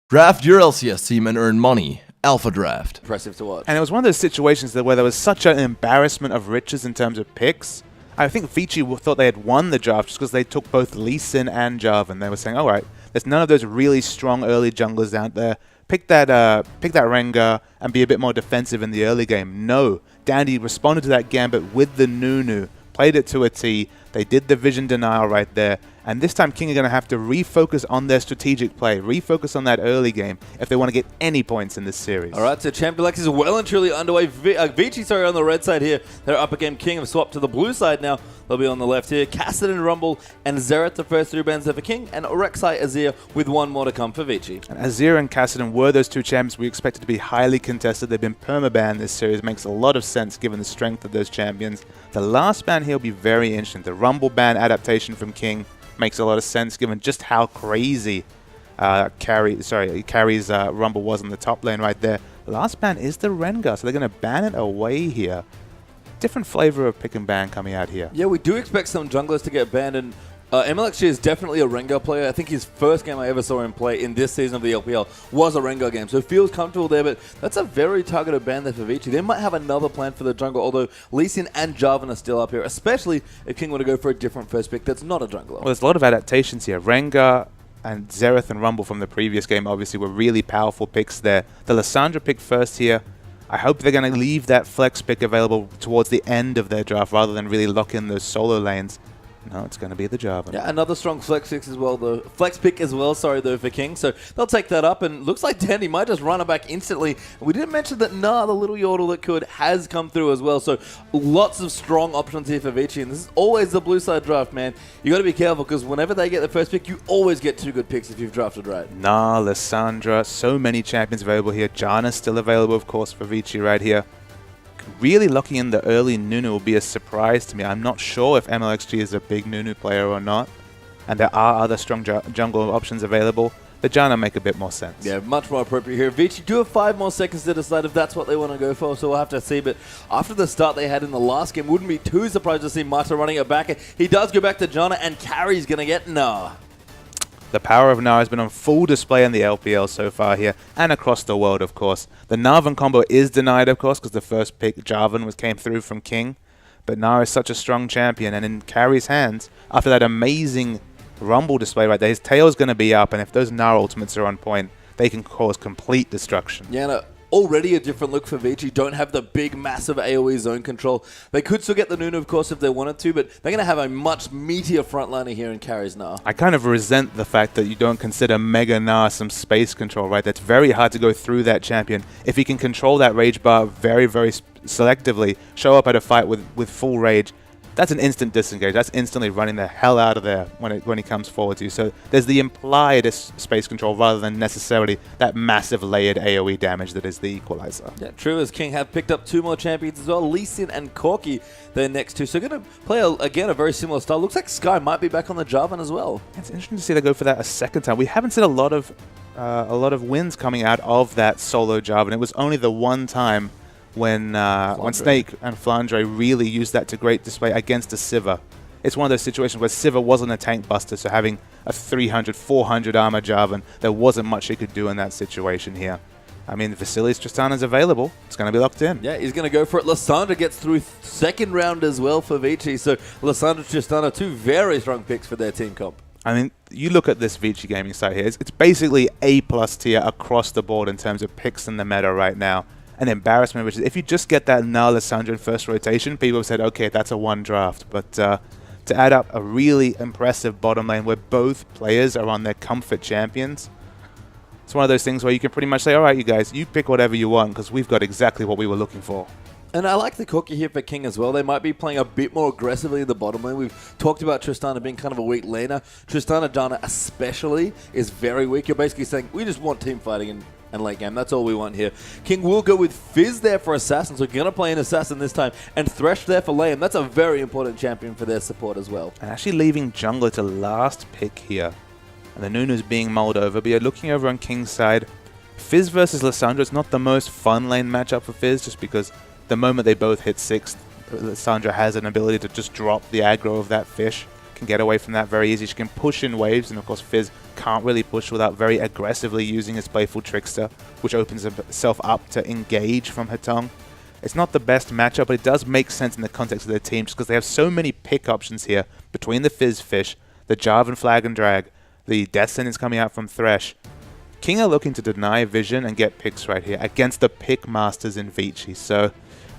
Draft your LCS team and earn money. Alpha Draft. Impressive to watch. And it was one of those situations where there was such an embarrassment of riches in terms of picks. I think Vici thought they had won the draft just because they took both Lee Sin and Jarvan. They were saying, all right, there's none of those really strong early junglers out there. Pick that Rengar and be a bit more defensive in the early game. No. Dandy responded to that gambit with the Nunu. Played it to a T. They did the vision denial right there. And this time King are going to have to refocus on their strategic play, refocus on that early game if they want to get any points in this series. All right, so Champion Lex is well and truly underway. Vici, sorry, on the red side here. They're up again. King have swapped to the blue side now. They'll be on the left here. Kassadin, Rumble, and Xerath, the first 3 bans there for King, and Rek'Sai, Azir, with 1 more to come for Vici. And Azir and Kassadin were those 2 champions we expected to be highly contested. They've been permabanned this series. Makes a lot of sense given the strength of those champions. The last ban here will be very interesting. The Rumble ban adaptation from King makes a lot of sense given just how crazy Carry's Rumble was in the top lane right there. The last ban is the Rengar, so they're going to ban it away here. Different flavor of pick and ban coming out here. Yeah, we do expect some junglers to get banned, and MLXG is definitely a Rengar player. I think his first game I ever saw him play in this season of the LPL was a Rengar game, so it feels comfortable there, but that's a very targeted ban there for Vici. They might have another plan for the jungle, although Lee Sin and Jarvan are still up here, especially if King were to go for a different first pick that's not a jungler. Well, there's a lot of adaptations here. Rengar and Xerath and Rumble from the previous game obviously were really powerful picks there. The Lissandra pick first here. I hope they're going to leave that flex pick available towards the end of their draft rather than really lock in those solo lanes. No, it's going to be the Jarvan. Yeah, another strong flex pick as well, though. Flex pick as well, sorry, though, for King. So they'll take that up, and looks like Dandy might just run it back instantly. We didn't mention that the little Yordle that could has come through as well. So lots of strong options here for Vici, and this is always the blue side draft, man. You got to be careful because whenever they get the first pick, you always get 2 good picks if you've drafted right. Lissandra, so many champions available here. Janna's still available, of course, for Vici right here. Really locking in the early Nunu will be a surprise to me. I'm not sure if MLXG is a big Nunu player or not. And there are other strong jungle options available. The Janna make a bit more sense. Yeah, much more appropriate here. Vici do have 5 more seconds to decide if that's what they want to go for, so we'll have to see. But after the start they had in the last game, wouldn't be too surprised to see Mata running it back. He does go back to Janna, and Carry's going to get Nah. The power of Gnar has been on full display in the LPL so far here, and across the world, of course. The Narvan combo is denied, of course, because the first pick, Jarvan, came through from King. But Gnar is such a strong champion, and in Carry's hands, after that amazing Rumble display right there, his tail's going to be up, and if those Gnar ultimates are on point, they can cause complete destruction. Yeah, no. Already a different look for Vici. Don't have the big, massive AoE zone control. They could still get the Nunu, of course, if they wanted to, but they're going to have a much meatier frontliner here in Carry's Gnar. I kind of resent the fact that you don't consider Mega Gnar some space control, right? That's very hard to go through that champion. If he can control that rage bar very, very selectively, show up at a fight with full rage, that's an instant disengage. That's instantly running the hell out of there when he comes forward to you. So there's the implied space control rather than necessarily that massive layered AoE damage that is the equalizer. Yeah, true, as King have picked up 2 more champions as well. Lee Sin and Corki, their next 2. So going to play, again, a very similar style. Looks like Sky might be back on the Jarvan as well. It's interesting to see they go for that a second time. We haven't seen a lot of wins coming out of that solo Jarvan. It was only the one time when Snake and Flandre really used that to great display against a Sivir. It's one of those situations where Sivir wasn't a tank buster, so having a 300, 400 armor Jarvan, there wasn't much he could do in that situation here. I mean, Vasili's Tristana's available. It's going to be locked in. Yeah, he's going to go for it. Lissandra gets through second round as well for Vici, so Lissandra, Tristana, 2 very strong picks for their team comp. I mean, you look at this Vici gaming site here, it's basically A+ tier across the board in terms of picks in the meta right now. An embarrassment, which is if you just get that Gnar Lissandra in first rotation, people have said, okay, that's a 1 draft. But to add up a really impressive bottom lane where both players are on their comfort champions, it's one of those things where you can pretty much say, all right, you guys, you pick whatever you want because we've got exactly what we were looking for. And I like the cookie here for King as well. They might be playing a bit more aggressively in the bottom lane. We've talked about Tristana being kind of a weak laner. Tristana Janna especially is very weak. You're basically saying, we just want team fighting and late game. That's all we want here. King will go with Fizz there for Assassin, so going to play an Assassin this time, and Thresh there for lane. That's a very important champion for their support as well. And actually leaving jungler to last pick here. And the Nunu's being mulled over, but you're looking over on King's side. Fizz versus Lissandra is not the most fun lane matchup for Fizz, just because the moment they both hit 6th, Lissandra has an ability to just drop the aggro of that fish. can get away from that very easy. She can push in waves, and of course Fizz can't really push without very aggressively using his Playful Trickster, which opens himself up to engage from Hetong. It's not the best matchup, but it does make sense in the context of their team, just because they have so many pick options here between the Fizz Fish, the Jarvan Flag and Drag, the Death Sentence coming out from Thresh. King are looking to deny Vision and get picks right here against the pick masters in Vici. So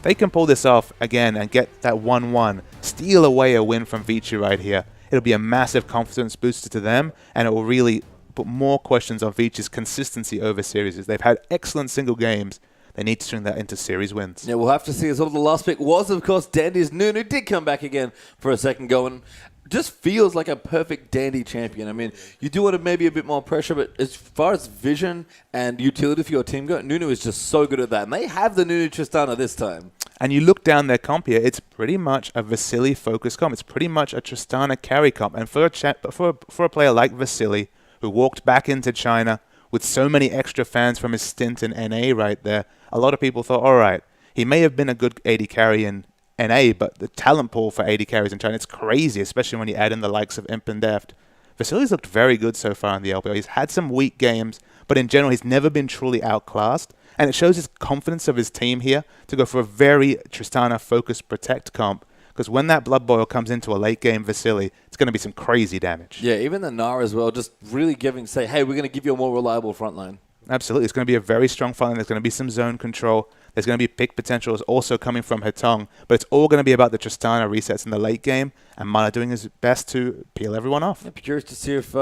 they can pull this off again and get that 1-1, steal away a win from Vici right here. It'll be a massive confidence booster to them, and it will really put more questions on Vici's consistency over series. They've had excellent single games. They need to turn that into series wins. Yeah, we'll have to see as well. The last pick was, of course, Dandy's Nunu. Did come back again for a second go, and just feels like a perfect Dandy champion. I mean, you do want maybe a bit more pressure, but as far as vision and utility for your team go, Nunu is just so good at that. And they have the Nunu Tristana this time. And you look down their comp here, it's pretty much a Vasily-focused comp. It's pretty much a Tristana carry comp. And for a player like Vasily, who walked back into China with so many extra fans from his stint in NA right there, a lot of people thought, all right, he may have been a good AD carry in NA, but the talent pool for AD carries in China, it's crazy, especially when you add in the likes of Imp and Deft. Vasily's looked very good so far in the LPL. He's had some weak games, but in general, he's never been truly outclassed. And it shows his confidence of his team here to go for a very Tristana-focused Protect comp. Because when that Blood Boil comes into a late-game Vasily, it's going to be some crazy damage. Yeah, even the Nara as well, just really say, hey, we're going to give you a more reliable front line. Absolutely. It's going to be a very strong front line. There's going to be some zone control. There's going to be pick potentials also coming from Hetong. But it's all going to be about the Tristana resets in the late game, and Mana doing his best to peel everyone off. I'm curious to see if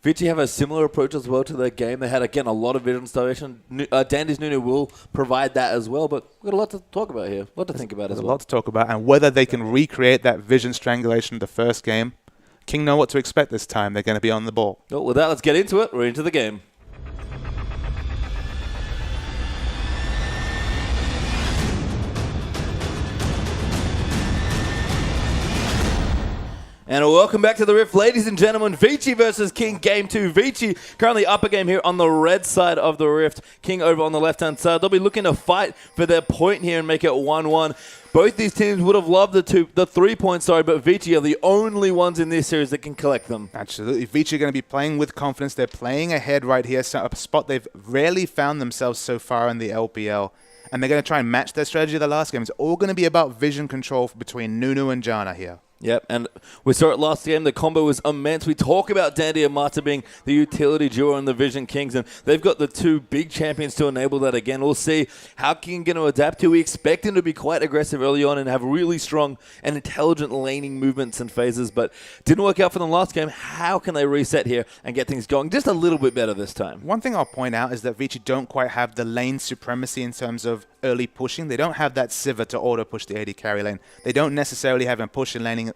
Vici have a similar approach as well to their game. They had, again, a lot of vision starvation. Dandy's Nunu will provide that as well, but we've got a lot to talk about here. A lot to think about as well. There's a lot to talk about, and whether they can recreate that vision strangulation of the first game, King know what to expect this time. They're going to be on the ball. Well, with that, let's get into it. We're into the game. And welcome back to the Rift, ladies and gentlemen. Vici versus King, Game 2. Vici currently up a game here on the red side of the Rift. King over on the left-hand side. They'll be looking to fight for their point here and make it 1-1. Both these teams would have loved the 3-point, but Vici are the only ones in this series that can collect them. Absolutely. Vici are going to be playing with confidence. They're playing ahead right here, so a spot they've rarely found themselves so far in the LPL. And they're going to try and match their strategy of the last game. It's all going to be about vision control between Nunu and Janna here. Yep, and we saw it last game. The combo was immense. We talk about Dandy and Mata being the utility duo and the Vision Kings, and they've got the two big champions to enable that again. We'll see how King going to adapt to. We expect him to be quite aggressive early on and have really strong and intelligent laning movements and phases, but didn't work out for them last game. How can they reset here and get things going just a little bit better this time? One thing I'll point out is that Vici don't quite have the lane supremacy in terms of early pushing. They don't have that Sivir to auto-push the AD carry lane. They don't necessarily have a pushing lane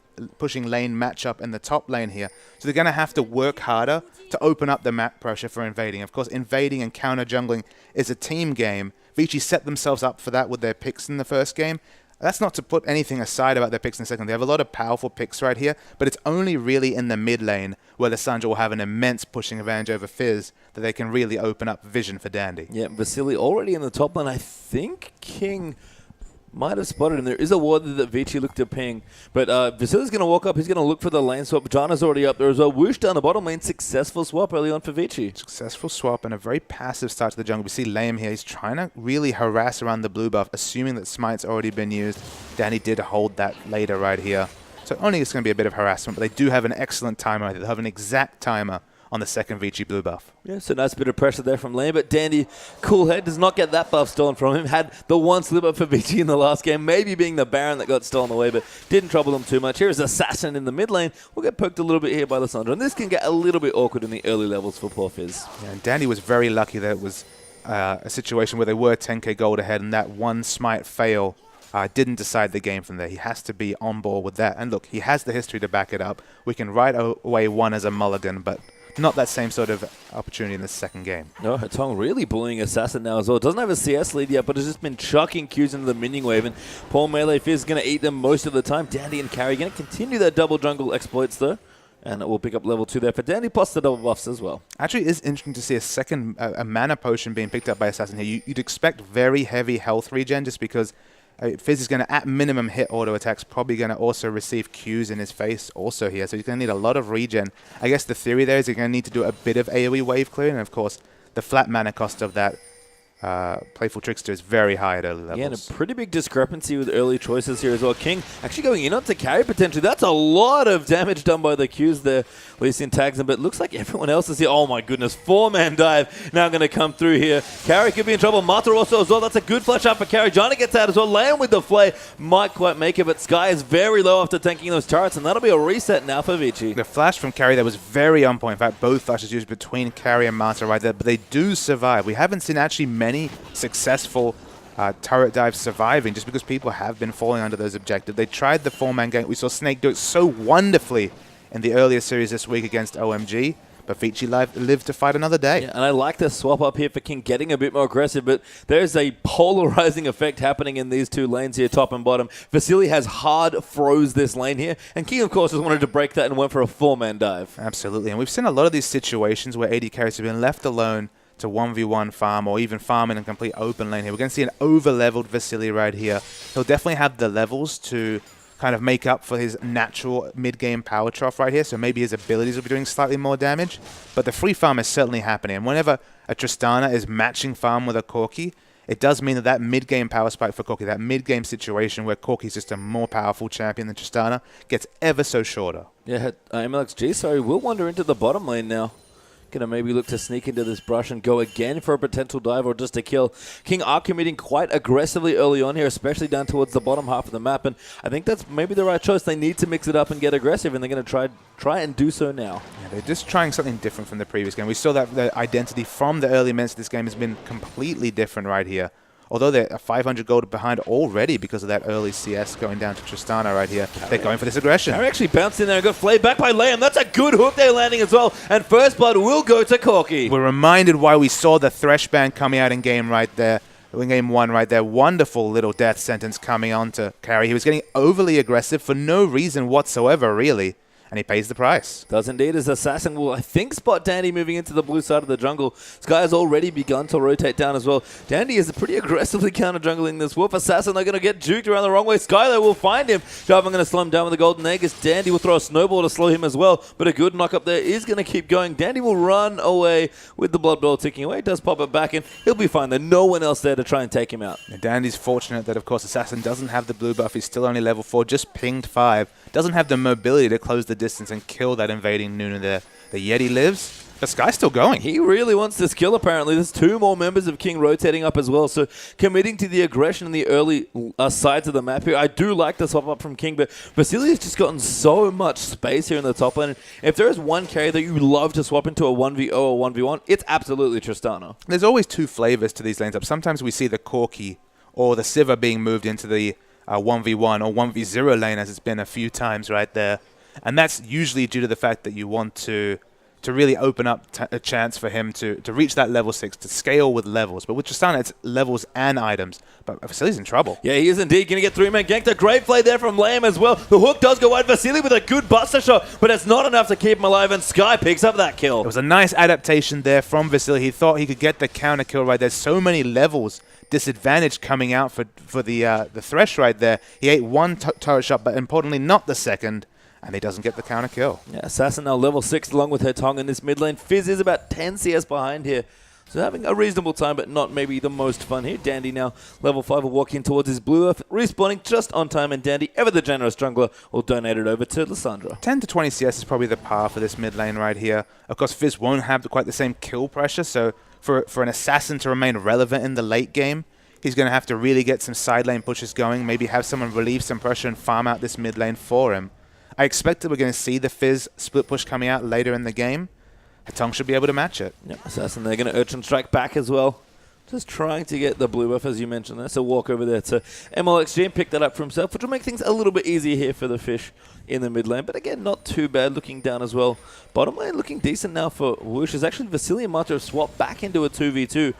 matchup in the top lane here. So they're going to have to work harder to open up the map pressure for invading. Of course, invading and counter jungling is a team game. Vici set themselves up for that with their picks in the first game. That's not to put anything aside about their picks in the second. They have a lot of powerful picks right here, but it's only really in the mid lane where the Sandra will have an immense pushing advantage over Fizz that they can really open up vision for Dandy. Yeah, Vasily already in the top lane. I think King might have spotted him. There is a ward that Vici looked to ping. But Vasily's going to walk up. He's going to look for the lane swap. Janna's already up there as well. Whoosh down the bottom lane. Successful swap early on for Vici. Successful swap and a very passive start to the jungle. We see Lame here. He's trying to really harass around the blue buff, assuming that Smite's already been used. Danny did hold that later right here. So only it's going to be a bit of harassment, but they do have an excellent timer. They have an exact timer on the second Vici blue buff. Yeah, so nice bit of pressure there from Lane, but Dandy, cool head, does not get that buff stolen from him. Had the one slip up for Vici in the last game, maybe being the Baron that got stolen away, but didn't trouble them too much. Here is Assassin in the mid lane. We'll get poked a little bit here by Lissandra, and this can get a little bit awkward in the early levels for poor Fizz. Yeah, and Dandy was very lucky that it was a situation where they were 10k gold ahead, and that one Smite fail didn't decide the game from there. He has to be on board with that. And look, he has the history to back it up. We can write away one as a mulligan, but not that same sort of opportunity in the second game. No, Hetong really bullying Assassin now as well. Doesn't have a CS lead yet, but has just been chucking Qs into the minion wave. And Paul Melee Fizz is going to eat them most of the time. Dandy and Carry going to continue their double jungle exploits though. And it will pick up level 2 there for Dandy, plus the double buffs as well. Actually, it is interesting to see a second a mana potion being picked up by Assassin here. You'd expect very heavy health regen just because Fizz is going to, at minimum, hit auto attacks, probably going to also receive Qs in his face also here. So he's going to need a lot of regen. I guess the theory there is he's going to need to do a bit of AoE wave clearing, and of course, the flat mana cost of that Playful Trickster is very high at early levels. Yeah, and a pretty big discrepancy with early choices here as well. King actually going in onto carry potentially. That's a lot of damage done by the Qs there. Lee Sin tags him, but it looks like everyone else is here. Oh my goodness, 4-man dive now going to come through here. Carry could be in trouble. Mata also as well. That's a good flash out for Carry. Johnny gets out as well. Land with the flay. Might quite make it, but Sky is very low after tanking those turrets, and that'll be a reset now for Vici. The flash from Carry there was very on point. In fact, both flashes used between Carry and Mata right there, but they do survive. We haven't seen actually many successful turret dives surviving just because people have been falling under those objectives. They tried the 4-man gank. We saw Snake do it so wonderfully in the earlier series this week against OMG, but Vici lived to fight another day. Yeah, and I like the swap up here for King getting a bit more aggressive, but there's a polarizing effect happening in these two lanes here, top and bottom. Vasily has hard froze this lane here, and King, of course, just wanted to break that and went for a 4-man dive. Absolutely, and we've seen a lot of these situations where AD carries have been left alone to 1v1 farm or even farm in a complete open lane here. We're going to see an over-leveled Vasily right here. He'll definitely have the levels to kind of make up for his natural mid-game power trough right here, so maybe his abilities will be doing slightly more damage, but the free farm is certainly happening. And whenever a Tristana is matching farm with a Corki, it does mean that that mid-game power spike for Corki, that mid-game situation where Corki's just a more powerful champion than Tristana, gets ever so shorter. Yeah, MLXG, sorry, we'll wander into the bottom lane now. Going to maybe look to sneak into this brush and go again for a potential dive or just a kill. King are committing quite aggressively early on here, especially down towards the bottom half of the map, and I think that's maybe the right choice. They need to mix it up and get aggressive, and they're going to try and do so now. Yeah, they're just trying something different from the previous game. We saw that the identity from the early minutes of this game has been completely different right here. Although they're 500 gold behind already because of that early CS going down to Tristana right here, they're going for this aggression. Carry actually bounced in there and got flayed back by Liam. That's a good hook they're landing as well. And first blood will go to Corki. We're reminded why we saw the Thresh ban coming out in game right there. In game 1 right there, wonderful little death sentence coming on to Carry. He was getting overly aggressive for no reason whatsoever, really. And he pays the price. Does indeed, as Assassin will, I think, spot Dandy moving into the blue side of the jungle. Sky has already begun to rotate down as well. Dandy is pretty aggressively counter-jungling this Wolf. Assassin, they're going to get juked around the wrong way. Skylar will find him. Jarvan going to slow him down with a golden egg as Dandy will throw a snowball to slow him as well. But a good knock up there is going to keep going. Dandy will run away with the blood ball ticking away. Does pop it back in. He'll be fine. There's no one else there to try and take him out. And Dandy's fortunate that, of course, Assassin doesn't have the blue buff. He's still only level 4, just pinged 5. Doesn't have the mobility to close the distance and kill that invading Nunu there. The Yeti lives. The Sky's still going. He really wants this kill, apparently. There's 2 more members of King rotating up as well, so committing to the aggression in the early sides of the map here. I do like the swap up from King, but Vasily has just gotten so much space here in the top lane. If there is one carry that you love to swap into a 1v0 or 1v1, it's absolutely Tristana. There's always 2 flavors to these lanes up. Sometimes we see the Corki or the Sivir being moved into the 1v1 or 1v0 lane, as it's been a few times right there. And that's usually due to the fact that you want to really open up a chance for him to reach that level 6, to scale with levels. But with Tristana, it's levels and items. But Vasily's in trouble. Yeah, he is indeed going to get 3-man ganked. A great play there from Lamb as well. The hook does go wide. Vasily with a good buster shot, but it's not enough to keep him alive, and Sky picks up that kill. It was a nice adaptation there from Vasily. He thought he could get the counter kill right there. So many levels disadvantage coming out for the Thresh right there. He ate one turret shot, but importantly not the second, and he doesn't get the counter kill. Yeah, Assassin now level 6 along with her tongue in this mid lane. Fizz is about 10 CS behind here. So having a reasonable time, but not maybe the most fun here. Dandy now level 5 will walk in towards his blue earth, respawning just on time, and Dandy, ever the generous jungler, will donate it over to Lissandra. 10 to 20 CS is probably the par for this mid lane right here. Of course, Fizz won't have quite the same kill pressure, so for an Assassin to remain relevant in the late game, he's going to have to really get some side lane pushes going, maybe have someone relieve some pressure and farm out this mid lane for him. I expect that we're going to see the Fizz split push coming out later in the game. Hatong should be able to match it. Yeah, Assassin, they're going to Urchin strike back as well. Just trying to get the blue buff, as you mentioned there. So walk over there to MLXG and pick that up for himself, which will make things a little bit easier here for the Fish in the mid lane. But again, not too bad looking down as well. Bottom lane looking decent now for Whoosh. Is actually Vasily and Mata have swapped back into a 2v2.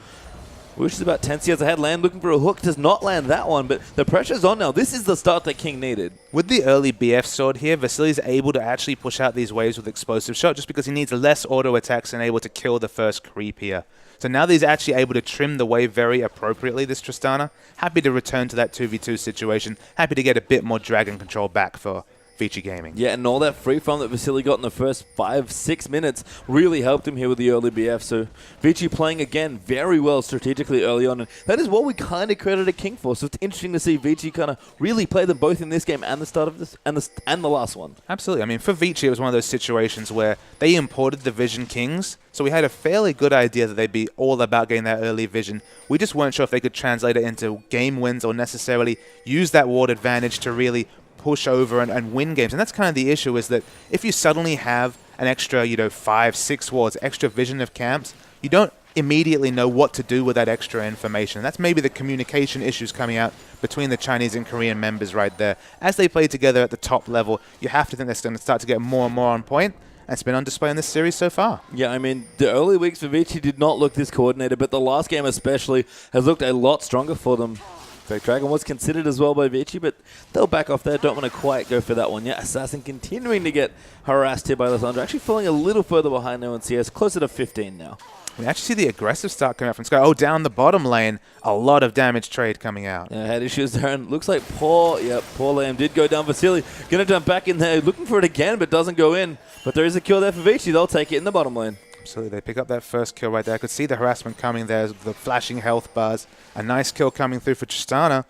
Wish is about 10 CS ahead. Lamb looking for a hook. Does not land that one, but the pressure's on now. This is the start that King needed. With the early BF sword here, Vasili's able to actually push out these waves with explosive shot just because he needs less auto attacks and able to kill the first creep here. So now that he's actually able to trim the wave very appropriately, this Tristana, happy to return to that 2v2 situation, happy to get a bit more dragon control back for Vici Gaming. Yeah, and all that free farm that Vasily got in the first 5-6 minutes really helped him here with the early BF. So Vici playing again very well strategically early on. And that is what we kind of credited King for. So it's interesting to see Vici kind of really play them both in this game and the start of this and the last one. Absolutely. I mean, for Vici, it was one of those situations where they imported the Vision Kings. So we had a fairly good idea that they'd be all about getting that early vision. We just weren't sure if they could translate it into game wins or necessarily use that ward advantage to really push over and win games. And that's kind of the issue, is that if you suddenly have an extra, 5-6 wards, extra vision of camps, you don't immediately know what to do with that extra information. That's maybe the communication issues coming out between the Chinese and Korean members right there. As they play together at the top level, you have to think they're going to start to get more and more on point. And it's been on display in this series so far. Yeah, I mean, the early weeks for Vici did not look this coordinated, but the last game especially has looked a lot stronger for them. Fake Dragon was considered as well by Vici, but they'll back off there. Don't want to quite go for that one yet. Assassin continuing to get harassed here by Lissandra. Actually falling a little further behind now in CS, closer to 15 now. We actually see the aggressive start coming out from Sky. Oh, down the bottom lane, a lot of damage trade coming out. Yeah, had issues there, and looks like poor Lamb did go down. Vasily going to jump back in there, looking for it again, but doesn't go in. But there is a kill there for Vici. They'll take it in the bottom lane. Absolutely, they pick up that first kill right there. I could see the harassment coming there, the flashing health bars. A nice kill coming through for Tristana.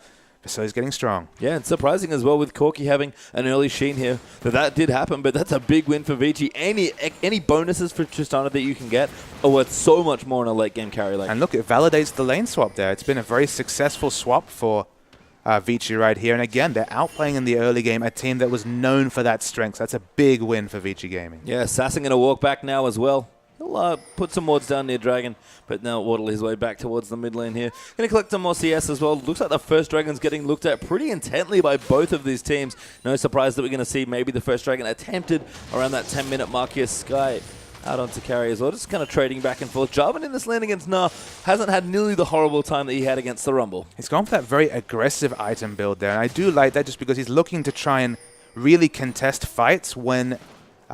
So he's getting strong. Yeah, and surprising as well with Corki having an early sheen here. That did happen, but that's a big win for Vici. Any bonuses for Tristana that you can get are worth so much more in a late game carry. And look, it validates the lane swap there. It's been a very successful swap for Vici right here. And again, they're outplaying in the early game a team that was known for that strength. So that's a big win for Vici Gaming. Yeah, Assassin going to walk back now as well. He'll put some wards down near Dragon, but now waddle his way back towards the mid lane here. Going to collect some more CS as well. Looks like the first Dragon's getting looked at pretty intently by both of these teams. No surprise that we're going to see maybe the first Dragon attempted around that 10-minute mark here. Sky out onto carry as well, just kind of trading back and forth. Jarvan in this lane against Nah hasn't had nearly the horrible time that he had against the Rumble. He's gone for that very aggressive item build there, and I do like that just because he's looking to try and really contest fights when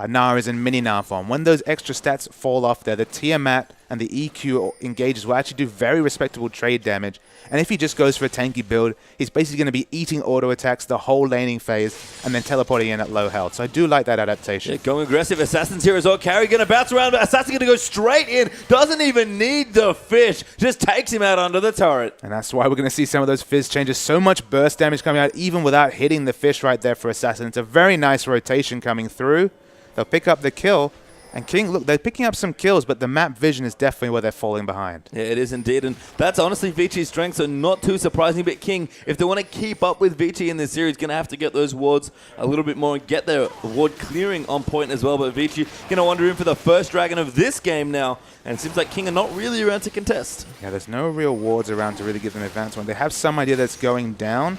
Nah is in mini Nah form. When those extra stats fall off there, the Tiamat and the EQ engages will actually do very respectable trade damage. And if he just goes for a tanky build, he's basically going to be eating auto attacks the whole laning phase and then teleporting in at low health. So I do like that adaptation. Yeah, going aggressive. Assassin's here as well. Carry going to bounce around, but Assassin going to go straight in. Doesn't even need the fish. Just takes him out under the turret. And that's why we're going to see some of those fizz changes. So much burst damage coming out even without hitting the fish right there for Assassin. It's a very nice rotation coming through. They'll pick up the kill. And King, look, they're picking up some kills, but the map vision is definitely where they're falling behind. Yeah, it is indeed. And that's honestly Vici's strength, so not too surprising. But King, if they want to keep up with Vici in this series, going to have to get those wards a little bit more and get their ward clearing on point as well. But Vici going to wander in for the first Dragon of this game now. And it seems like King are not really around to contest. Yeah, there's no real wards around to really give them advancement. They have some idea that's going down.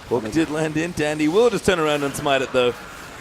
Hook did land in. Dandy will just turn around and smite it, though.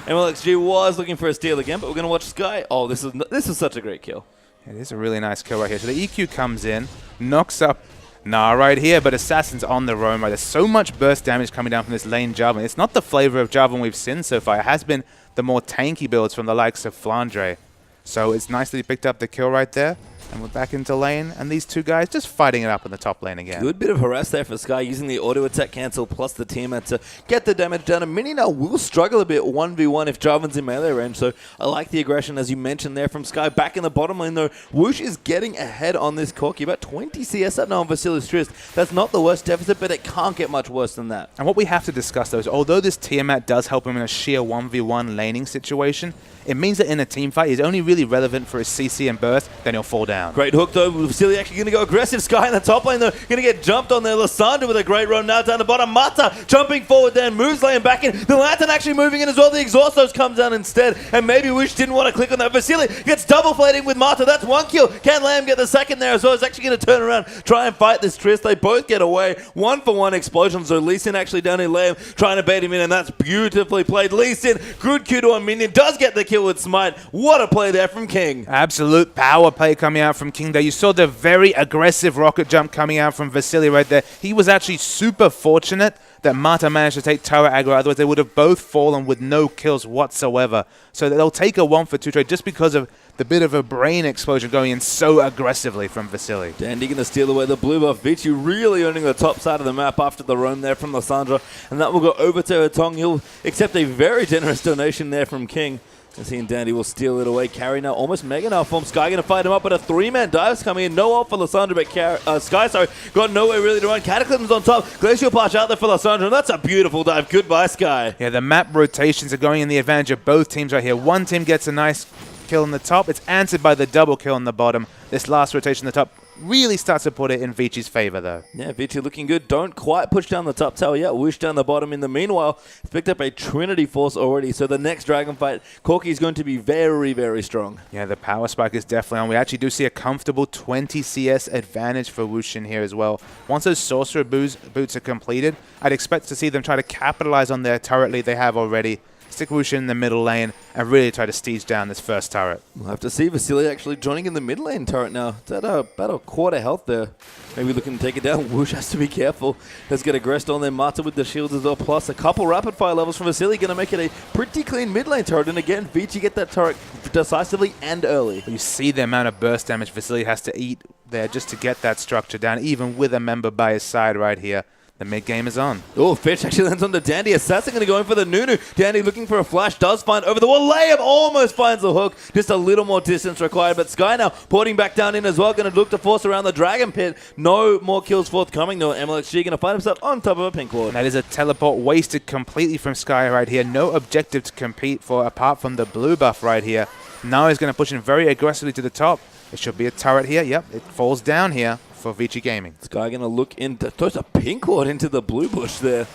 MLXG was looking for a steal again, but we're going to watch Sky. Oh, this is such a great kill. It is a really nice kill right here. So the EQ comes in, knocks up Nah right here, but Assassin's on the roam right. There's so much burst damage coming down from this lane Jarvan. It's not the flavor of Jarvan we've seen so far. It has been the more tanky builds from the likes of Flandre. So it's nice that he picked up the kill right there. And we're back into lane, and these two guys just fighting it up in the top lane again. Good bit of harass there for Sky, using the auto attack cancel plus the Tiamat to get the damage down. And Mini now will struggle a bit 1v1 if Jarvan's in melee range, so I like the aggression, as you mentioned there, from Sky. Back in the bottom lane, though, Whoosh is getting ahead on this Corki. About 20 CS up now on Vasilis Trist. That's not the worst deficit, but it can't get much worse than that. And what we have to discuss, though, is although this Tiamat does help him in a sheer 1v1 laning situation, it means that in a team fight, he's only really relevant for his CC and burst, then he'll fall down. Great hook, though. Vasily actually going to go aggressive. Sky in the top lane, though, going to get jumped on there. Lissandra with a great run now down the bottom. Mata jumping forward there, moves laying back in. The Lantern actually moving in as well. The Exhaustos comes down instead, and maybe Wish didn't want to click on that. Vasily gets double flating with Mata. That's one kill. Can Lamb get the second there as well? He's actually going to turn around, try and fight this Trist. They both get away. 1-for-1 explosion. So Lee Sin actually down in Lamb trying to bait him in, and that's beautifully played. Lee Sin, good Q to a minion, does get the kill with Smite. What a play there from King. Absolute power play coming out out from King there. You saw the very aggressive rocket jump coming out from Vici right there. He was actually super fortunate that Mata managed to take turret aggro, otherwise they would have both fallen with no kills whatsoever. So they'll take a 1-for-2 trade just because of the bit of a brain explosion going in so aggressively from Vici. Dandy going to steal away the blue buff. Vici really earning the top side of the map after the roam there from Lissandra. And that will go over to Tong. He'll accept a very generous donation there from King. And seeing Dandy will steal it away. Carry now almost Mega now form. Sky going to fight him up, but a 3-man dive's coming in. No ult for Lissandra, but Sky, got nowhere really to run. Cataclysm's on top. Glacial Patch out there for Lissandra, and that's a beautiful dive. Goodbye, Sky. Yeah, the map rotations are going in the advantage of both teams right here. One team gets a nice kill on the top. It's answered by the double kill on the bottom. This last rotation on the top really starts to put it in Vici's favor, though. Yeah, Vici looking good. Don't quite push down the top tower yet. Whoosh down the bottom. In the meanwhile, he's picked up a Trinity Force already. So the next Dragon fight, Corki is going to be very, very strong. Yeah, the power spike is definitely on. We actually do see a comfortable 20 CS advantage for Whoosh in here as well. Once those Sorcerer boots are completed, I'd expect to see them try to capitalize on their turret lead they have already. Stick Whoosh in the middle lane and really try to siege down this first turret. We'll have to see Vici actually joining in the mid lane turret now. It's at about a quarter health there. Maybe looking to take it down. Whoosh has to be careful. Let's get aggressed on there. Mata with the shields as well. Plus a couple rapid fire levels from Vici. Going to make it a pretty clean mid lane turret. And again, Vici get that turret decisively and early. You see the amount of burst damage Vici has to eat there just to get that structure down, even with a member by his side right here. The mid-game is on. Oh, Fitch actually lands on the Dandy. Assassin going to go in for the Nunu. Dandy looking for a flash. Does find over the wall. Layup almost finds the hook. Just a little more distance required. But Sky now porting back down in as well. Going to look to force around the Dragon Pit. No more kills forthcoming. No, MLXG going to find himself on top of a pink ward. That is a teleport wasted completely from Sky right here. No objective to compete for apart from the blue buff right here. Now he's going to push in very aggressively to the top. It should be a turret here. Yep, it falls down here for Vici Gaming. Sky going to look into, throws a pink ward into the blue bush there.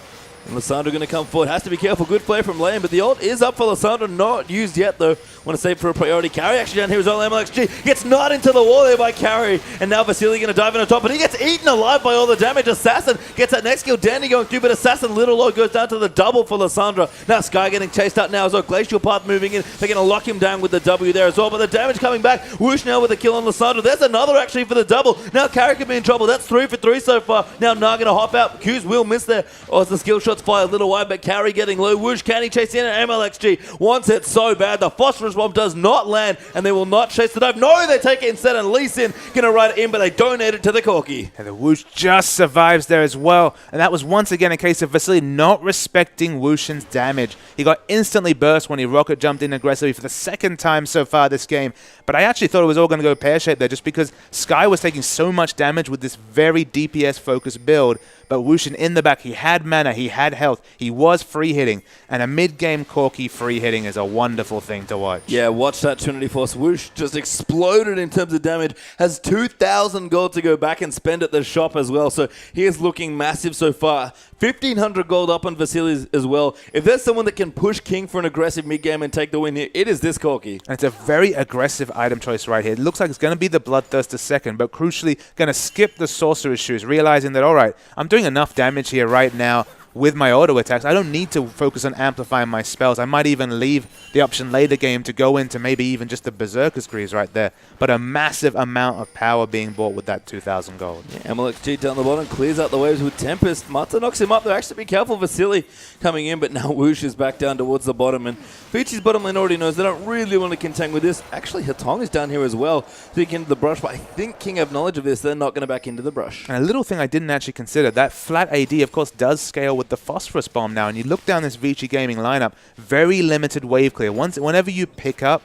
And Lissandra going to come forward. Has to be careful. Good play from Lane, but the ult is up for Lissandra. Not used yet, though. Want to save for a priority. Carry actually down here as well. MLXG gets not into the wall there by Carry. And now Vici going to dive in on top, but he gets eaten alive by all the damage. Assassin gets that next kill. Dandy going through, but Assassin little low goes down to the double for Lissandra. Now Sky getting chased out now as well. Glacial Path moving in. They're going to lock him down with the W there as well, but the damage coming back. Whoosh now with a kill on Lissandra. There's another actually for the double. Now Carry could be in trouble. That's 3 for 3 so far. Now Nah going to hop out. Q's will miss there. Oh, as the skill shots fly a little wide, but Carry getting low. Whoosh, can he chase in? And MLXG wants it so bad. The Phosphorus Bomb does not land, and they will not chase the dive. No, they take it instead, and Lee Sin going to ride it in, but they donate it to the Corki. And the Whoosh just survives there as well. And that was once again a case of Vici not respecting Whooshin's damage. He got instantly burst when he rocket jumped in aggressively for the second time so far this game. But I actually thought it was all going to go pear-shaped there just because Sky was taking so much damage with this very DPS-focused build. But Whooshin in the back, he had mana, he had health, he was free hitting, and a mid-game Corki free hitting is a wonderful thing to watch. Yeah, watch that Trinity Force. Whoosh just exploded in terms of damage, has 2,000 gold to go back and spend at the shop as well, so he is looking massive so far. 1,500 gold up on Vici as well. If there's someone that can push King for an aggressive mid-game and take the win here, it is this Corki. And it's a very aggressive item choice right here. It looks like it's going to be the Bloodthirster second, but crucially going to skip the Sorcerer's Shoes, realizing that, all right, I'm doing enough damage here right now with my auto attacks. I don't need to focus on amplifying my spells. I might even leave the option later game to go into maybe even just the Berserker's Greaves right there. But a massive amount of power being bought with that 2,000 gold. Yeah, MLXG down the bottom, clears out the waves with Tempest. Mata knocks him up there. Actually, be careful, Vici coming in, but now Whoosh is back down towards the bottom. And Vici's bottom lane already knows they don't really want to contend with this. Actually, Hatong is down here as well. So he can into the brush, but I think King have knowledge of this. They're not going to back into the brush. And a little thing I didn't actually consider, that flat AD, of course, does scale with the Phosphorus Bomb now. And you look down this Vici Gaming lineup, very limited wave clear. Whenever you pick up,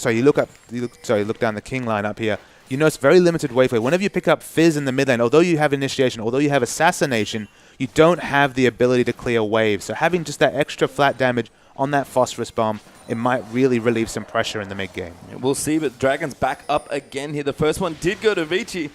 you look down the King lineup here, you notice very limited wave clear. Whenever you pick up Fizz in the mid lane, although you have Initiation, although you have Assassination, you don't have the ability to clear waves. So having just that extra flat damage on that Phosphorus Bomb, it might really relieve some pressure in the mid game. Yeah, we'll see, but Dragon's back up again here. The first one did go to Vici.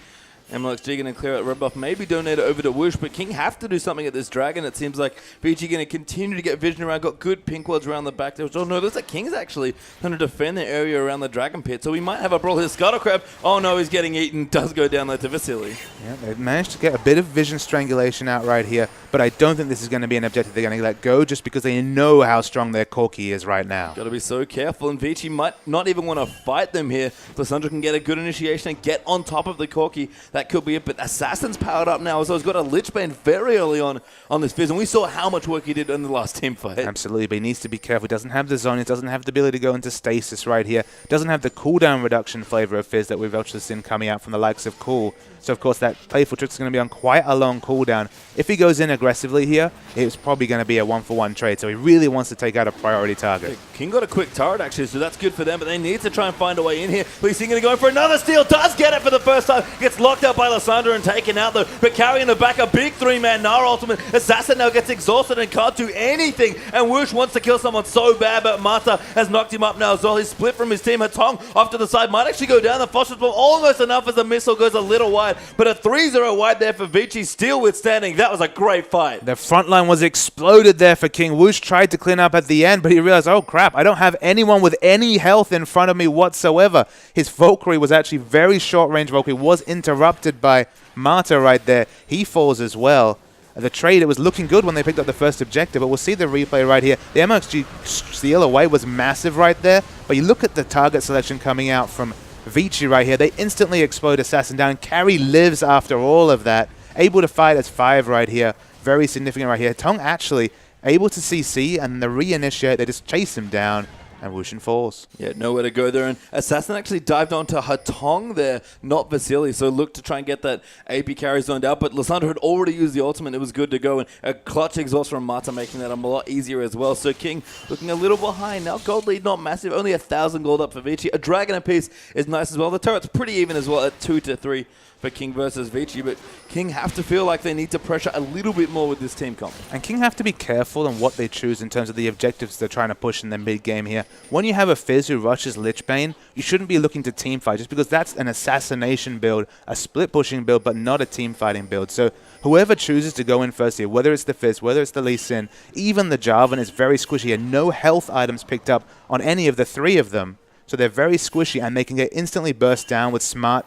MLXG going to clear out red buff, maybe donate it over to Whoosh, but King have to do something at this dragon. It seems like Vici going to continue to get vision around, got good pink wards around the back there. Oh no, looks like King's actually going to defend the area around the dragon pit, so we might have a brawl here. Scuttle Crab, oh no, he's getting eaten, does go down there to Vasily. Yeah, they've managed to get a bit of vision strangulation out right here, but I don't think this is going to be an objective they're going to let go just because they know how strong their Corki is right now. Got to be so careful, and Vici might not even want to fight them here. Lysandra can get a good initiation and get on top of the Corki. That could be it, but Assassin's powered up now, so he's got a Lich Bane very early on this Fizz, and we saw how much work he did in the last team fight. Absolutely, but he needs to be careful. He doesn't have the Zonias, doesn't have the ability to go into stasis right here, doesn't have the cooldown reduction flavor of Fizz that we've actually seen coming out from the likes of Cool. So, of course, that Playful Trick is going to be on quite a long cooldown. If he goes in aggressively here, it's probably going to be a one-for-one trade, so he really wants to take out a priority target. King got a quick turret, actually, so that's good for them, but they need to try and find a way in here. Lee Sin going to go for another steal, does get it for the first time, gets locked out by Lysandra and taken out, though, but carrying the back, a big three-man Nara ultimate. Assassin now gets exhausted and can't do anything, and Whoosh wants to kill someone so bad, but Mata has knocked him up now as well. He's split from his team. Hatong off to the side, might actually go down. The Foster's bomb almost enough as the missile goes a little wide, but a 3-0 wide there for Vici, still withstanding. That was a great fight. The front line was exploded there for King. Whoosh tried to clean up at the end, but he realized, oh crap, I don't have anyone with any health in front of me whatsoever. His Valkyrie was actually very short-range Valkyrie, was interrupted by Mata right there. He falls as well. The trade, it was looking good when they picked up the first objective, but we'll see the replay right here. The MXG steal away was massive right there, but you look at the target selection coming out from Vici right here. They instantly explode Assassin down. Carry lives after all of that. Able to fight as 5 right here. Very significant right here. Tong actually able to CC, and the reinitiate, they just chase him down. And Wushin falls. Yeah, nowhere to go there. And Assassin actually dived onto Hatong there, not Vasily. So looked to try and get that AP carry zoned out. But Lysandra had already used the ultimate. It was good to go. And a clutch exhaust from Mata making that a lot easier as well. So King looking a little behind. Now gold lead not massive. Only 1,000 gold up for Vici. A dragon apiece is nice as well. The turret's pretty even as well at 2-3 for King versus Vici, but King have to feel like they need to pressure a little bit more with this team comp. And King have to be careful on what they choose in terms of the objectives they're trying to push in the mid-game here. When you have a Fizz who rushes Lich Bane, you shouldn't be looking to team fight, just because that's an assassination build, a split-pushing build, but not a team-fighting build. So whoever chooses to go in first here, whether it's the Fizz, whether it's the Lee Sin, even the Jarvan is very squishy, and no health items picked up on any of the 3 of them. So they're very squishy, and they can get instantly burst down with smart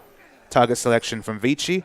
target selection from Vici.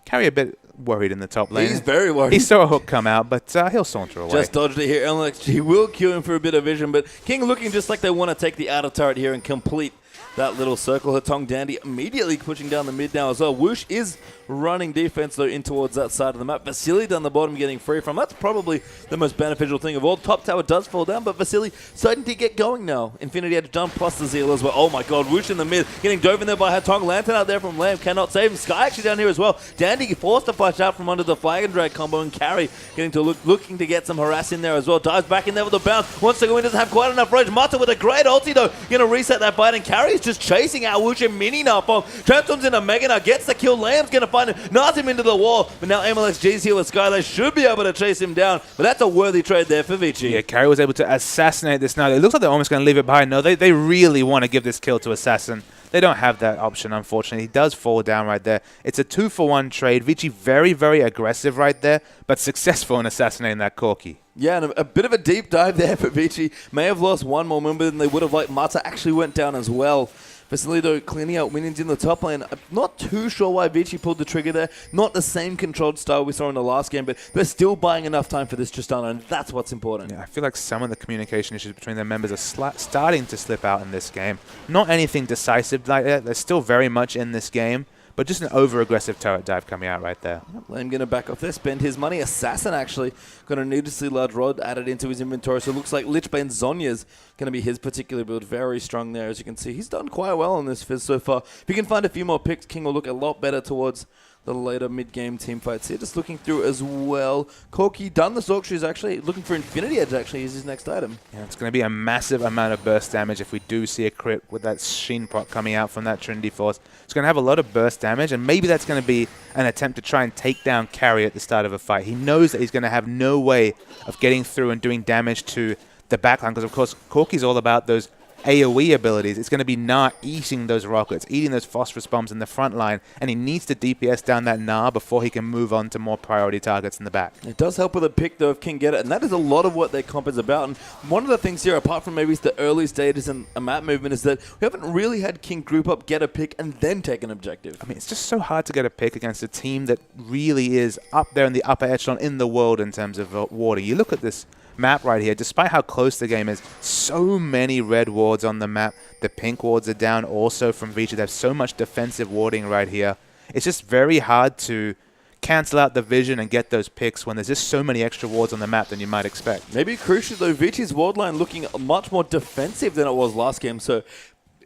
Carry a bit worried in the top lane. He's very worried. He saw a hook come out, but he'll saunter away. Just dodged it here. LXG will queue him for a bit of vision, but King looking just like they want to take the outer turret here and complete that little circle. Hatong Dandy immediately pushing down the mid now as well. Whoosh is running defense, though, in towards that side of the map. Vasily down the bottom getting free from. That's probably the most beneficial thing of all. Top tower does fall down, but Vasily starting to get going now. Infinity Edge done, plus the Zeal as well. Oh my god, Whoosh in the mid. Getting dove in there by Hatong. Lantern out there from Lamb. Cannot save him. Sky actually down here as well. Dandy forced to flash out from under the Flag and Drag combo, and Carry getting to looking to get some harass in there as well. Dives back in there with a bounce. Wants to go in, doesn't have quite enough range. Mata with a great ulti, though. Going to reset that bite, and Carry is just chasing out Whoosh and mini napalm. Trampstorm's in a Mega now. Gets the kill. Lamb's going to find him. Knocks him into the wall. But now MLXG's here with Sky. They should be able to chase him down. But that's a worthy trade there for Vici. Yeah, Carry was able to assassinate this now. It looks like they're almost going to leave it behind. No, they really want to give this kill to Assassin. They don't have that option, unfortunately. He does fall down right there. It's a 2-for-1 trade. Vici very, very aggressive right there, but successful in assassinating that Corki. Yeah, and a bit of a deep dive there for Vici. May have lost one more member than they would have liked. Mata actually went down as well. Vasily cleaning out minions in the top lane. I'm not too sure why Vici pulled the trigger there. Not the same controlled style we saw in the last game, but they're still buying enough time for this Tristana, and that's what's important. Yeah, I feel like some of the communication issues between their members are starting to slip out in this game. Not anything decisive like that. They're still very much in this game, but just an over-aggressive turret dive coming out right there. Lame going to back off there, spend his money. Assassin actually got a needlessly large rod added into his inventory, so it looks like Lich Bane Zonya's going to be his particular build. Very strong there, as you can see. He's done quite well on this Fizz so far. If you can find a few more picks, King will look a lot better towards the later mid-game team fights here. Just looking through as well. Corki done the Zork Shoes actually. Looking for Infinity Edge actually is his next item. Yeah, it's going to be a massive amount of burst damage if we do see a crit with that Sheen Pot coming out from that Trinity Force. It's going to have a lot of burst damage, and maybe that's going to be an attempt to try and take down Carry at the start of a fight. He knows that he's going to have no way of getting through and doing damage to the backline, because of course Corki's all about those AoE abilities, it's going to be Gnar eating those rockets, eating those phosphorus bombs in the front line, and he needs to DPS down that Gnar before he can move on to more priority targets in the back. It does help with a pick, though, if King get it, and that is a lot of what their comp is about. And one of the things here, apart from maybe the early stages and a map movement, is that we haven't really had King group up, get a pick, and then take an objective. I mean, it's just so hard to get a pick against a team that really is up there in the upper echelon in the world in terms of warding. You look at this map right here, despite how close the game is, so many red wards on the map. The pink wards are down also from Vici. They have so much defensive warding right here. It's just very hard to cancel out the vision and get those picks when there's just so many extra wards on the map than you might expect. Maybe crucially, though, Vici's ward line looking much more defensive than it was last game, so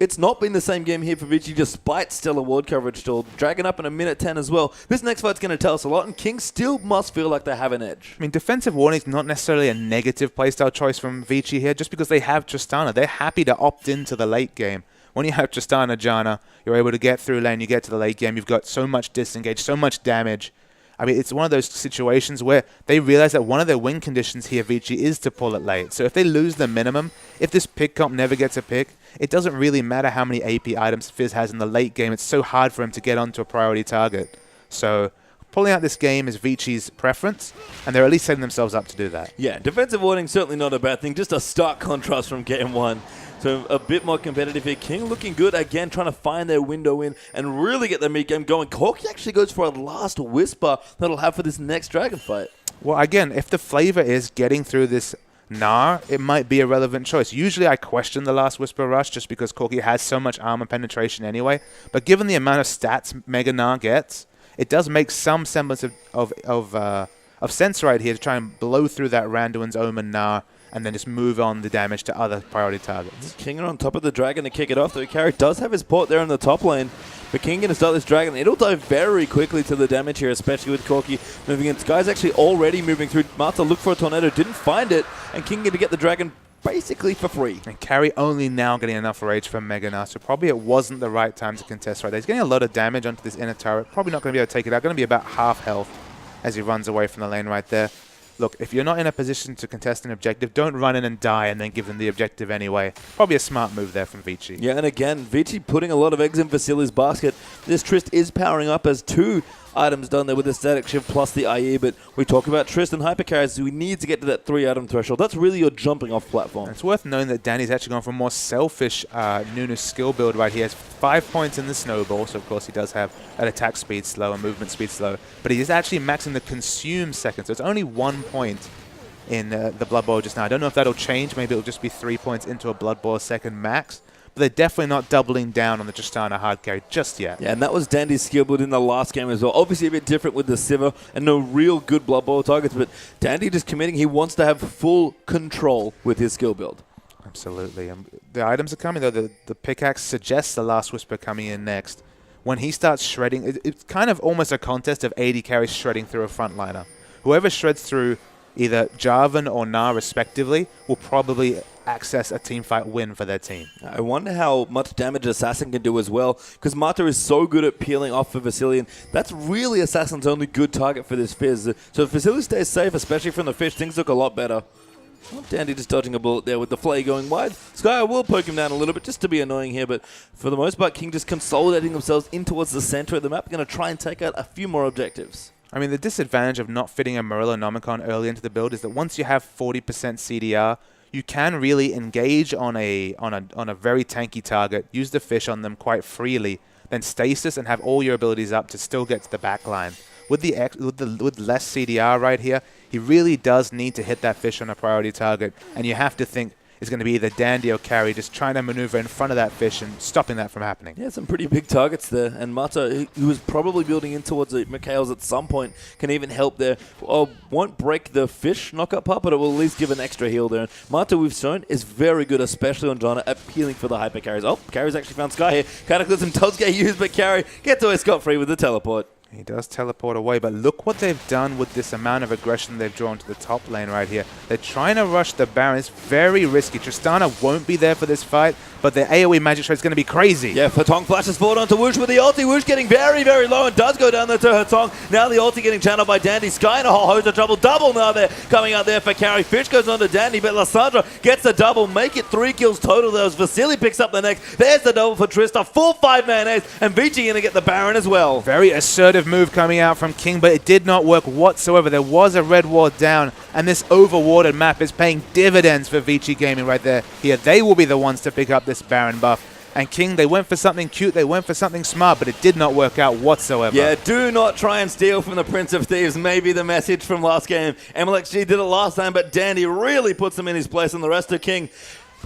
it's not been the same game here for Vici, despite stellar ward coverage still. Dragon up in a minute 10 as well. This next fight's going to tell us a lot, and King still must feel like they have an edge. I mean, defensive warding is not necessarily a negative playstyle choice from Vici here, just because they have Tristana. They're happy to opt into the late game. When you have Tristana, Janna, you're able to get through lane, you get to the late game, you've got so much disengage, so much damage. I mean, it's one of those situations where they realize that one of their win conditions here, Vici, is to pull it late. So if they lose the minimum, if this pick comp never gets a pick, it doesn't really matter how many AP items Fizz has in the late game. It's so hard for him to get onto a priority target. So pulling out this game is Vici's preference, and they're at least setting themselves up to do that. Yeah, defensive warding certainly not a bad thing. Just a stark contrast from game one. So a bit more competitive here. King looking good again, trying to find their window in and really get their mid game going. Corki actually goes for a last whisper that'll have for this next dragon fight. Well, again, if the flavor is getting through this Gnar, it might be a relevant choice. Usually I question the last whisper rush just because Corki has so much armor penetration anyway. But given the amount of stats Mega Gnar gets, it does make some semblance of sense right here to try and blow through that Randuin's Omen Gnar and then just move on the damage to other priority targets. King are on top of the dragon to kick it off, though. Carry does have his port there in the top lane. But King going to start this dragon. It'll dive very quickly to the damage here, especially with Corki moving in. Sky's actually already moving through. Martha looked for a tornado, didn't find it, and King going to get the dragon basically for free. And Carry only now getting enough rage from Mega Gnar, so probably it wasn't the right time to contest right there. He's getting a lot of damage onto this inner turret. Probably not going to be able to take it out. Going to be about half health as he runs away from the lane right there. Look, if you're not in a position to contest an objective, don't run in and die and then give them the objective anyway. Probably a smart move there from Vici. Yeah, and again, Vici putting a lot of eggs in Vasili's basket. This Trist is powering up as 2 items done there with the static shift plus the IE, but we talk about Trist and hypercarries, so we need to get to that 3-item threshold. That's really your jumping off platform. And it's worth knowing that Danny's actually gone for a more selfish Nunu skill build right here. He has 5 points in the snowball, so of course he does have an attack speed slow and movement speed slow, but he is actually maxing the consume second, so it's only 1 point in the Blood Boil just now. I don't know if that'll change. Maybe it'll just be 3 points into a Blood Boil second max. But they're definitely not doubling down on the Tristana hard carry just yet. Yeah, and that was Dandy's skill build in the last game as well. Obviously a bit different with the Sivir and no real good Blood Boil targets, but Dandy just committing. He wants to have full control with his skill build. Absolutely. The items are coming, though. The pickaxe suggests the last whisper coming in next. When he starts shredding, it's kind of almost a contest of AD carries shredding through a frontliner. Whoever shreds through either Jarvan or Gnar respectively will probably access a teamfight win for their team. I wonder how much damage Assassin can do as well, because Mata is so good at peeling off for Vasilian. That's really Assassin's only good target for this Fizz. So if Vasily stays safe, especially from the fish, things look a lot better. Oh, Dandy just dodging a bullet there with the Flay going wide. Sky will poke him down a little bit just to be annoying here, but for the most part, King just consolidating themselves in towards the center of the map, going to try and take out a few more objectives. I mean, the disadvantage of not fitting a Murillo Nomicon early into the build is that once you have 40% CDR, you can really engage on a very tanky target, use the fish on them quite freely, then stasis and have all your abilities up to still get to the back line. With less CDR right here, he really does need to hit that fish on a priority target, and you have to think it's going to be either Dandy or Carry just trying to maneuver in front of that fish and stopping that from happening. Yeah, some pretty big targets there. And Mata, who was probably building in towards the Mikhails at some point, can even help there. Won't break the fish knockup part, but it will at least give an extra heal there. And Mata, we've shown, is very good, especially on Janna, at peeling for the hyper carries. Oh, Carry's actually found Sky here. Cataclysm does get used, but Carry gets away scot-free with the teleport. He does teleport away, but look what they've done with this amount of aggression they've drawn to the top lane right here. They're trying to rush the Baron. It's very risky. Tristana won't be there for this fight, but the AoE magic shot is going to be crazy. Yeah, Hatong flashes forward onto Woosh with the ulti. Woosh getting very, very low and does go down there to Hatong. Now the ulti getting channeled by Dandy. Sky in a whole host of trouble. Double now there coming out there for Carry. Fish goes on to Dandy, but Lissandra gets the double. Make it 3 kills total. There was Vasily picks up the next. There's the double for Trista. Full 5-man ace, and Vici going to get the Baron as well. Very assertive move coming out from King, but it did not work whatsoever. There was a red ward down, and this overwarded map is paying dividends for Vici Gaming right there. Here, they will be the ones to pick up this Baron buff. And King, they went for something cute, they went for something smart, but it did not work out whatsoever. Yeah, do not try and steal from the Prince of Thieves. Maybe the message from last game. MLXG did it last time, but Dandy really puts him in his place, and the rest of King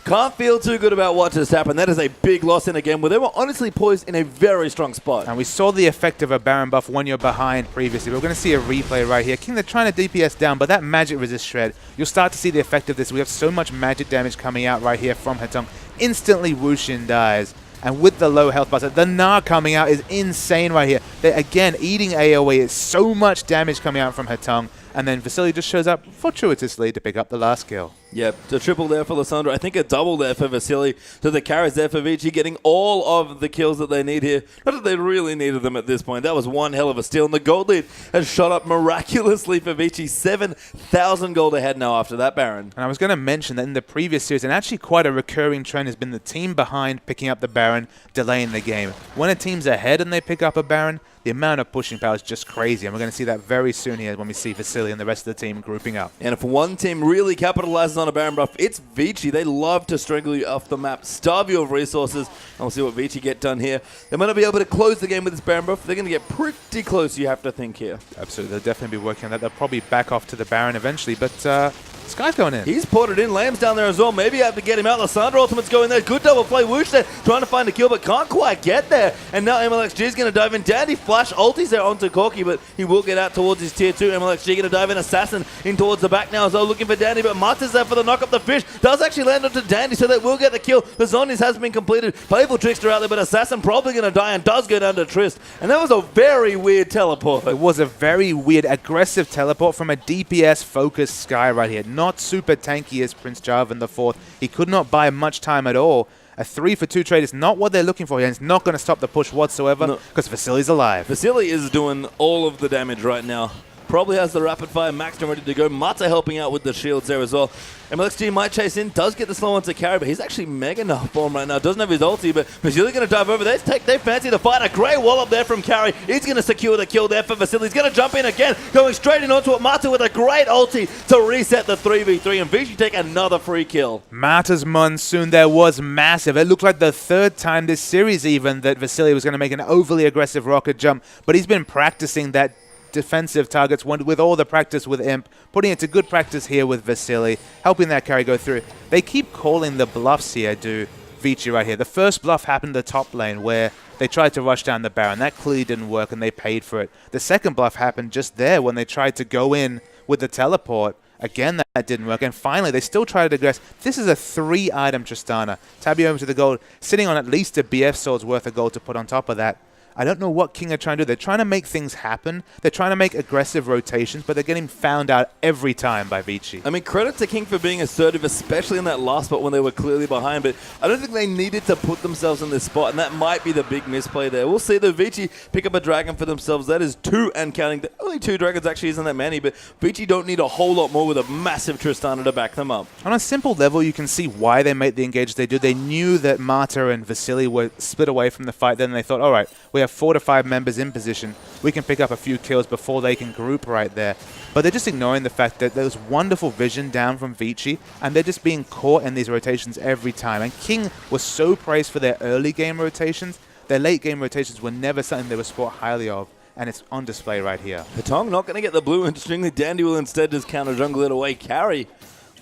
can't feel too good about what just happened. That is a big loss in a game where they were honestly poised in a very strong spot. And we saw the effect of a Baron buff when you're behind previously. We're going to see a replay right here. King, they're trying to DPS down, but that magic resist shred, you'll start to see the effect of this. We have so much magic damage coming out right here from Hatong. Instantly Wushin dies. And with the low health buzzer, the Gnar coming out is insane right here. They're, again, eating AoE. It's so much damage coming out from Hatong. And then Vasily just shows up fortuitously to pick up the last kill. Yep, the triple there for Lissandra. I think a double there for Vasily. So the carries there for Vici, getting all of the kills that they need here. Not that they really needed them at this point. That was one hell of a steal. And the gold lead has shot up miraculously for Vici. 7,000 gold ahead now after that Baron. And I was going to mention that in the previous series, and actually quite a recurring trend, has been the team behind picking up the Baron, delaying the game. When a team's ahead and they pick up a Baron, the amount of pushing power is just crazy. And we're going to see that very soon here when we see Vasily and the rest of the team grouping up. And if one team really capitalizes on a Baron buff, it's Vici. They love to strangle you off the map, starve you of resources. And we'll see what Vici get done here. They might not be able to close the game with this Baron buff. They're going to get pretty close, you have to think here. Absolutely. They'll definitely be working on that. They'll probably back off to the Baron eventually. But Sky's going in. He's ported in. Lamb's down there as well. Maybe have to get him out. Lissandra ultimate's going there. Good double play. Woosh there trying to find a kill, but can't quite get there. And now MLXG is going to dive in. Dandy flash ultis there onto Corki, but he will get out towards his tier 2. MLXG going to dive in. Assassin in towards the back now as well, looking for Dandy, but Mata's there for the knock up. The fish does actually land onto Dandy, so they will get the kill. The Zonies has been completed. Playful Trickster out there, but Assassin probably going to die and does go down to Trist. And that was a very weird teleport. It was a very weird, aggressive teleport from a DPS-focused Sky right here. Not super tanky as Prince Jarvan IV. He could not buy much time at all. A 3-for-2 trade is not what they're looking for here. It's not going to stop the push whatsoever because Vasily's alive. Vasily is doing all of the damage right now. Probably has the rapid fire maxed and ready to go. Mata helping out with the shields there as well. MLXG might chase in, does get the slow onto carry, but he's actually mega null for him right now. Doesn't have his ulti, but Vasily going to dive over there. They fancy the fight. A great wall up there from carry. He's going to secure the kill there for Vasily. He's going to jump in again, going straight in onto it. Mata with a great ulti to reset the 3v3, and Vici take another free kill. Mata's monsoon there was massive. It looked like the third time this series even that Vasily was going to make an overly aggressive rocket jump, but he's been practicing that defensive targets with all the practice with Imp, putting it to good practice here with Vasily, helping that carry go through. They keep calling the bluffs here, do Vici right here. The first bluff happened the top lane where they tried to rush down the Baron. That clearly didn't work and they paid for it. The second bluff happened just there when they tried to go in with the teleport. Again, that didn't work. And finally, they still tried to aggress. This is a 3-item Tristana. Tabioma to the gold, sitting on at least a BF sword's worth of gold to put on top of that. I don't know what King are trying to do. They're trying to make things happen. They're trying to make aggressive rotations, but they're getting found out every time by Vici. I mean, credit to King for being assertive, especially in that last spot when they were clearly behind, but I don't think they needed to put themselves in this spot, and that might be the big misplay there. We'll see, though. Vici pick up a dragon for themselves. That is 2 and counting. Only 2 dragons actually isn't that many, but Vici don't need a whole lot more with a massive Tristana to back them up. On a simple level, you can see why they made the engage they do. They knew that Mata and Vasily were split away from the fight. Then they thought, all right, we have 4 to 5 members in position. We can pick up a few kills before they can group right there. But they're just ignoring the fact that there was wonderful vision down from Vici, and they're just being caught in these rotations every time. And King was so praised for their early game rotations. Their late game rotations were never something they were spoke highly of, and it's on display right here. Hatong not going to get the blue, interestingly. Dandy will instead just counter jungle it away. Carry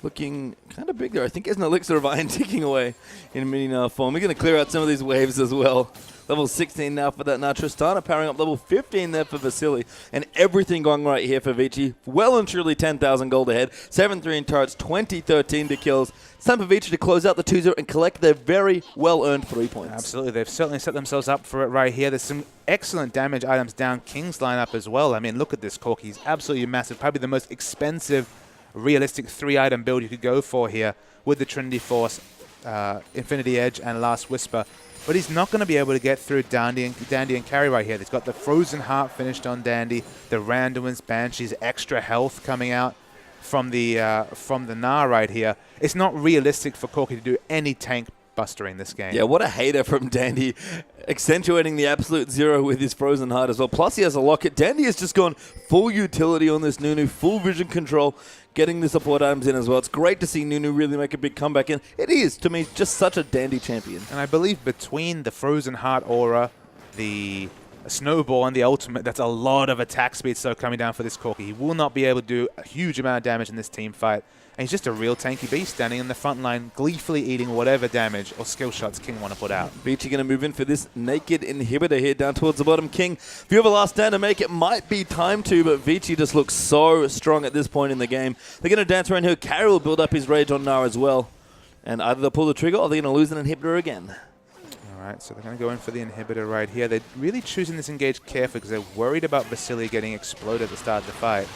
looking kind of big there. I think there's an elixir of iron ticking away in mini form. We're going to clear out some of these waves as well. Level 16 now for that. Now Tristana powering up level 15 there for Vasily. And everything going right here for Vici. Well and truly 10,000 gold ahead. 7-3 in turrets, 20-13 to kills. It's time for Vici to close out the 2-0 and collect their very well-earned 3 points. Absolutely. They've certainly set themselves up for it right here. There's some excellent damage items down King's lineup as well. I mean, look at this Corki. He's absolutely massive. Probably the most expensive, realistic 3-item build you could go for here with the Trinity Force, Infinity Edge, and Last Whisper. But he's not going to be able to get through Dandy and Carry right here. He's got the Frozen Heart finished on Dandy, the Random's Banshee's extra health coming out from the Gnar right here. It's not realistic for Corki to do any tank bustering this game. Yeah, what a hater from Dandy, accentuating the absolute zero with his Frozen Heart as well. Plus he has a locket. Dandy has just gone full utility on this Nunu, full vision control, getting the support items in as well. It's great to see Nunu really make a big comeback, and it is, to me, just such a Dandy champion. And I believe between the Frozen Heart aura, the Snowball, and the ultimate, that's a lot of attack speed so coming down for this Corki. He will not be able to do a huge amount of damage in this team fight. And he's just a real tanky beast standing in the front line, gleefully eating whatever damage or skill shots King want to put out. Vici going to move in for this naked inhibitor here down towards the bottom. King, if you have a last stand to make, it might be time to, but Vici just looks so strong at this point in the game. They're going to dance around here. Carry will build up his rage on Gnar as well. And either they'll pull the trigger or they're going to lose an inhibitor again. All right, so they're going to go in for the inhibitor right here. They're really choosing this engage carefully because they're worried about Vasily getting exploded at the start of the fight.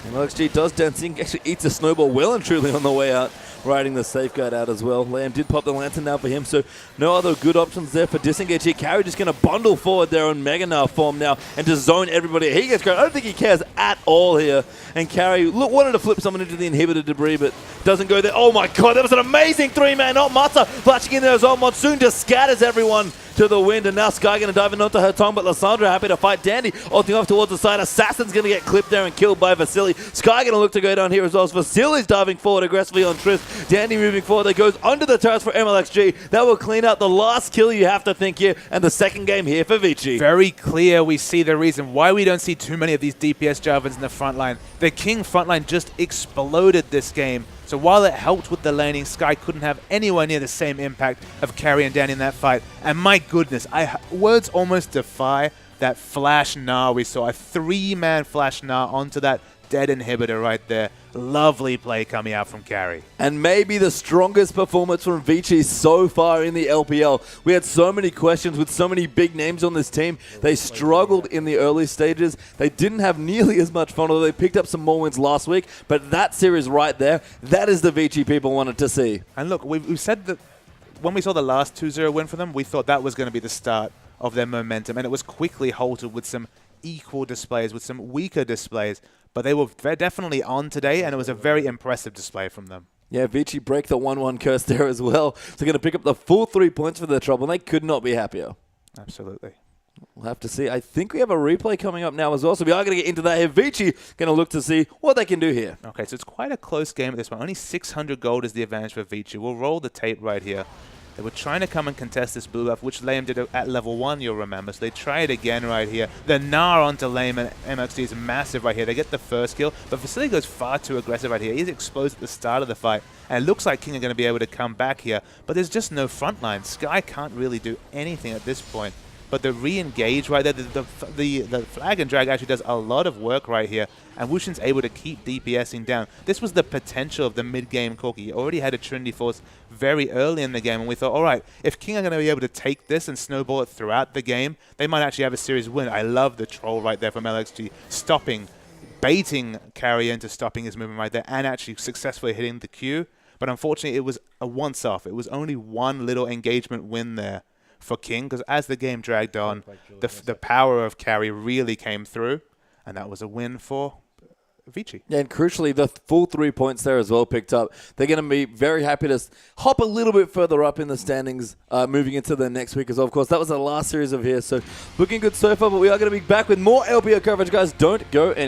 And LXG does dancing, actually eats a snowball well and truly on the way out, riding the safeguard out as well. Lamb did pop the lantern now for him, so no other good options there for disengage here. Carry just going to bundle forward there on Mega Gnar form now and just zone everybody. He gets great. I don't think he cares at all here. And Carry wanted to flip someone into the inhibitor debris, but doesn't go there. Oh my god, that was an amazing 3-man. Not Matza flashing in there as well. Monsoon just scatters everyone to the wind, and now Sky going to dive in onto her tongue, but Lysandra happy to fight Dandy, ulting off towards the side. Assassin's going to get clipped there and killed by Vasily. Sky going to look to go down here as well. So Vasily's diving forward aggressively on Trist. Dandy moving forward. That goes under the turrets for MLXG. That will clean out the last kill, you have to think here, and the second game here for Vici. Very clear we see the reason why we don't see too many of these DPS Javans in the front line. The King front line just exploded this game. So while it helped with the laning, Sky couldn't have anywhere near the same impact of Carry and Danny in that fight. And my goodness, words almost defy that Flash Gnar we saw. A 3-man Flash Gnar onto that dead inhibitor right there. Lovely play coming out from Carry. And maybe the strongest performance from Vici so far in the LPL. We had so many questions with so many big names on this team. They struggled in the early stages. They didn't have nearly as much fun, although they picked up some more wins last week. But that series right there, that is the Vici people wanted to see. And look, we've said that when we saw the last 2-0 win for them, we thought that was going to be the start of their momentum. And it was quickly halted with some equal displays, with some weaker displays. But they were definitely on today, and it was a very impressive display from them. Yeah, Vici break the 1-1 curse there as well. So they're going to pick up the full 3 points for their trouble, and they could not be happier. Absolutely. We'll have to see. I think we have a replay coming up now as well, so we are going to get into that here. Vici going to look to see what they can do here. Okay, so it's quite a close game at this one. Only 600 gold is the advantage for Vici. We'll roll the tape right here. They were trying to come and contest this blue buff, which Lame did at level 1, you'll remember. So they try it again right here. The Gnar onto Lame and MXD is massive right here. They get the first kill, but Vasily goes far too aggressive right here. He's exposed at the start of the fight, and it looks like King are going to be able to come back here. But there's just no front line. Sky can't really do anything at this point. But the re-engage right there, the flag and drag actually does a lot of work right here. And Wushin's able to keep DPSing down. This was the potential of the mid-game Corki. He already had a Trinity Force very early in the game. And we thought, all right, if King are going to be able to take this and snowball it throughout the game, they might actually have a series win. I love the troll right there from LXG. Stopping, baiting Carry into stopping his movement right there and actually successfully hitting the Q. But unfortunately, it was a once-off. It was only one little engagement win there for King, because as the game dragged on, the power of Carry really came through, and that was a win for Vici. Yeah, and crucially, the full 3 points there as well picked up. They're going to be very happy to hop a little bit further up in the standings moving into the next week as well. Of course, that was the last series of here, so looking good so far, but we are going to be back with more LPL coverage, guys. Don't go anywhere.